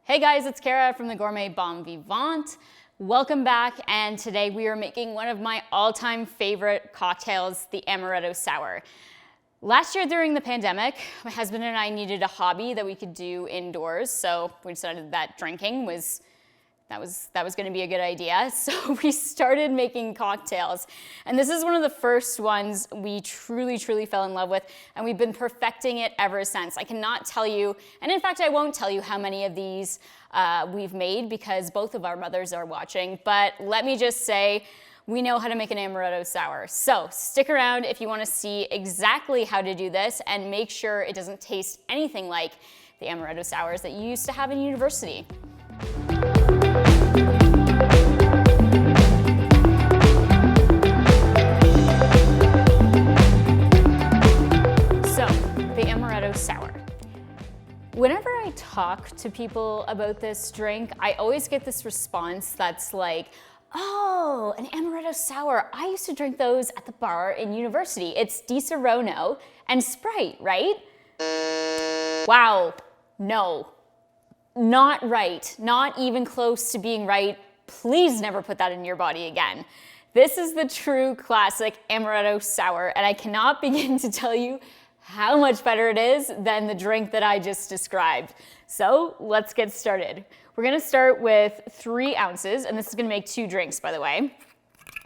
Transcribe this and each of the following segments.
Hey guys, it's Kara from the Gourmet Bon Vivant. Welcome back, and today we are making one of my all-time favorite cocktails, the Amaretto Sour. Last year during the pandemic, my husband and I needed a hobby that we could do indoors, so we decided that drinking was going to be a good idea. So we started making cocktails. And this is one of the first ones we truly fell in love with, and we've been perfecting it ever since. I cannot tell you, and in fact I won't tell you how many of these we've made because both of our mothers are watching, but let me just say, we know how to make an Amaretto Sour. So stick around if you want to see exactly how to do this, and make sure it doesn't taste anything like the Amaretto Sours that you used to have in university. Sour. Whenever I talk to people about this drink, I always get this response that's like, oh, an Amaretto Sour. I used to drink those at the bar in university. It's Di Serono and Sprite, right? Wow, no, not right. Not even close to being right. Please never put that in your body again. This is the true classic Amaretto Sour, and I cannot begin to tell you how much better it is than the drink that I just described. So let's get started. We're gonna start with 3 ounces, and this is gonna make 2 drinks, by the way.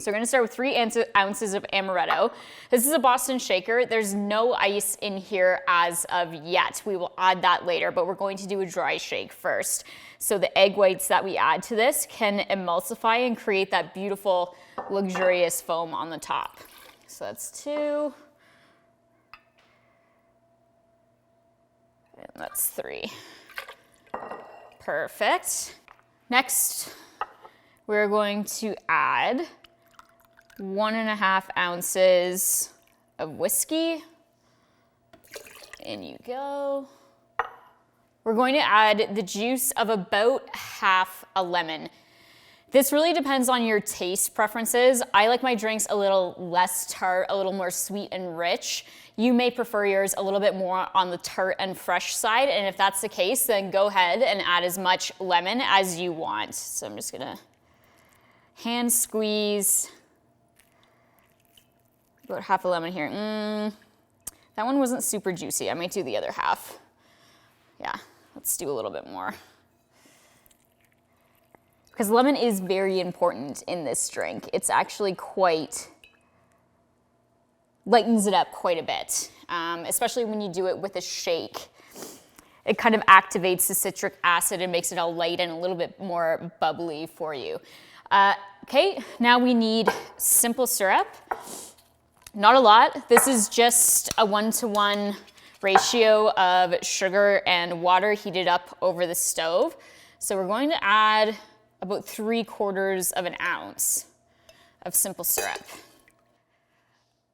So we're gonna start with 3 ounces of Amaretto. This is a Boston shaker. There's no ice in here as of yet. We will add that later, but we're going to do a dry shake first. So the egg whites that we add to this can emulsify and create that beautiful, luxurious foam on the top. So that's 2. And that's 3. Perfect. Next, we're going to add 1.5 ounces of whiskey. In you go. We're going to add the juice of about half a lemon. This really depends on your taste preferences. I like my drinks a little less tart, a little more sweet and rich. You may prefer yours a little bit more on the tart and fresh side, and if that's the case, then go ahead and add as much lemon as you want. So I'm just gonna hand squeeze about half a lemon here. That one wasn't super juicy. I might do the other half. Yeah, let's do a little bit more. Because lemon is very important in this drink. It's actually lightens it up quite a bit, especially when you do it with a shake. It kind of activates the citric acid and makes it all light and a little bit more bubbly for you. Okay, now we need simple syrup. Not a lot. This is just a 1-to-1 ratio of sugar and water heated up over the stove. So we're going to add about 3/4 of an ounce of simple syrup.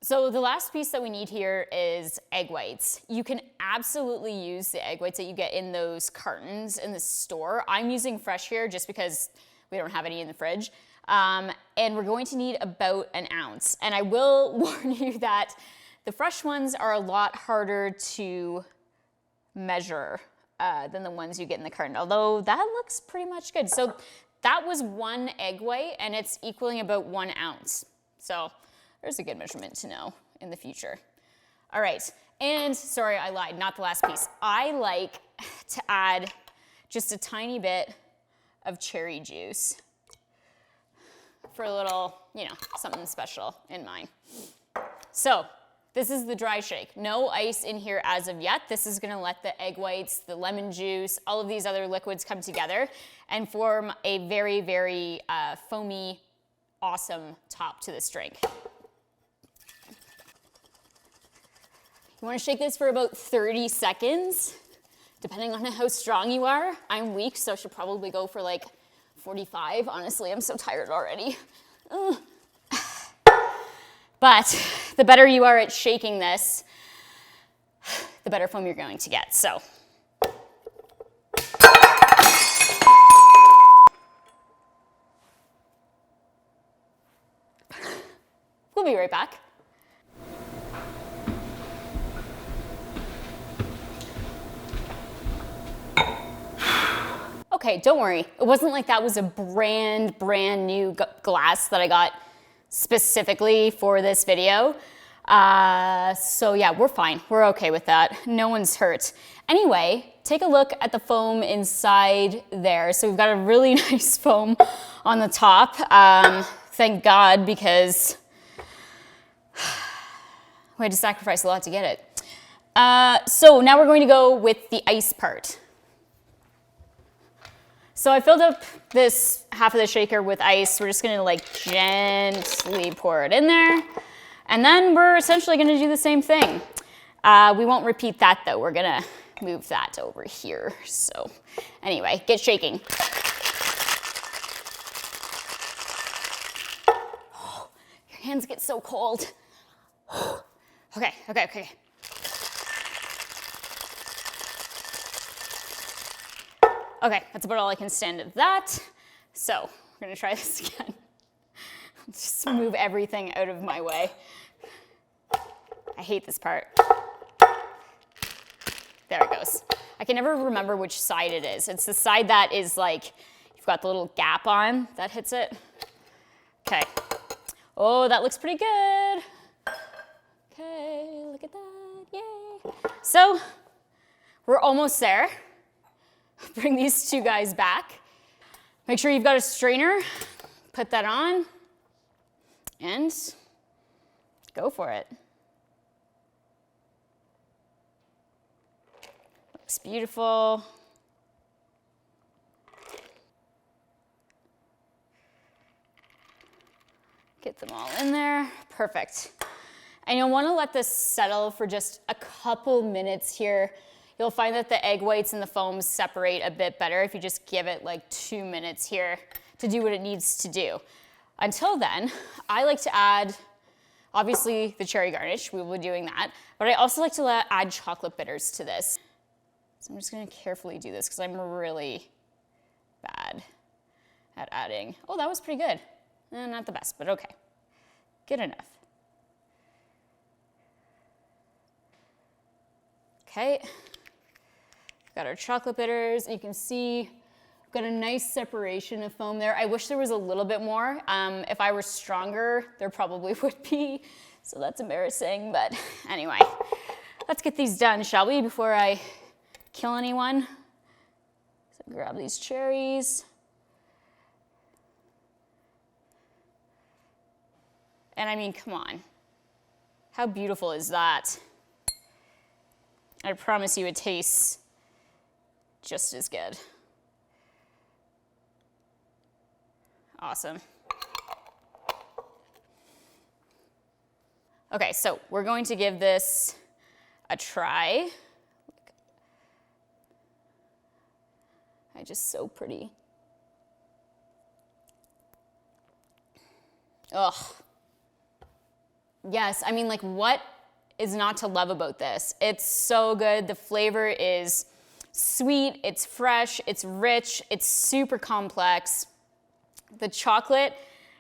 So the last piece that we need here is egg whites. You can absolutely use the egg whites that you get in those cartons in the store. I'm using fresh here just because we don't have any in the fridge. And we're going to need about 1 ounce. And I will warn you that the fresh ones are a lot harder to measure than the ones you get in the carton, although that looks pretty much good. So that was 1 egg white, and it's equaling about 1 ounce. So there's a good measurement to know in the future. All right, and sorry, I lied, not the last piece. I like to add just a tiny bit of cherry juice for a little, something special in mine. So this is the dry shake. No ice in here as of yet. This is gonna let the egg whites, the lemon juice, all of these other liquids come together and form a very, very foamy, awesome top to this drink. You wanna shake this for about 30 seconds, depending on how strong you are. I'm weak, so I should probably go for like 45. Honestly, I'm so tired already. But the better you are at shaking this, the better foam you're going to get. So we'll be right back. Okay, don't worry. It wasn't like that was a brand new glass that I got specifically for this video. So yeah, we're fine. We're okay with that. No one's hurt. Anyway, take a look at the foam inside there. So we've got a really nice foam on the top. Thank God, because we had to sacrifice a lot to get it. So now we're going to go with the ice part. So I filled up this half of the shaker with ice. We're just gonna like gently pour it in there. And then we're essentially gonna do the same thing. We won't repeat that though. We're gonna move that over here. So anyway, get shaking. Oh, your hands get so cold. Okay. Okay, that's about all I can stand of that. So we're gonna try this again. Just move everything out of my way. I hate this part. There it goes. I can never remember which side it is. It's the side that is like, you've got the little gap on that hits it. Okay. Oh, that looks pretty good. Okay, look at that, yay. So, we're almost there. Bring these two guys back. Make sure you've got a strainer. Put that on and go for it. Looks beautiful. Get them all in there. Perfect. And you'll want to let this settle for just a couple minutes here. You'll find that the egg whites and the foam separate a bit better if you just give it like 2 minutes here to do what it needs to do. Until then, I like to add, obviously, the cherry garnish. We will be doing that. But I also like to add chocolate bitters to this. So I'm just going to carefully do this because I'm really bad at adding. Oh, that was pretty good. Not the best, but okay. Good enough. Okay. Got our chocolate bitters. You can see we've got a nice separation of foam there. I wish there was a little bit more. If I were stronger, there probably would be. So that's embarrassing, but anyway. Let's get these done, shall we, before I kill anyone? So grab these cherries. And I mean, come on. How beautiful is that? I promise you it tastes just as good. Awesome. Okay, so we're going to give this a try. It's just so pretty. Ugh. Yes, I mean, like, what is not to love about this? It's so good. The flavor is sweet, it's fresh, it's rich, it's super complex. The chocolate,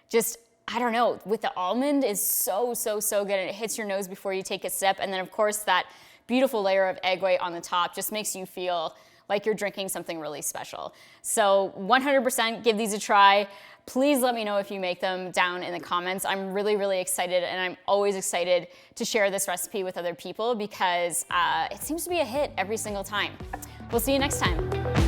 just, I don't know, with the almond is so good, and it hits your nose before you take a sip. And then of course that beautiful layer of egg white on the top just makes you feel like you're drinking something really special. So 100% give these a try. Please let me know if you make them down in the comments. I'm really excited, and I'm always excited to share this recipe with other people because it seems to be a hit every single time. We'll see you next time.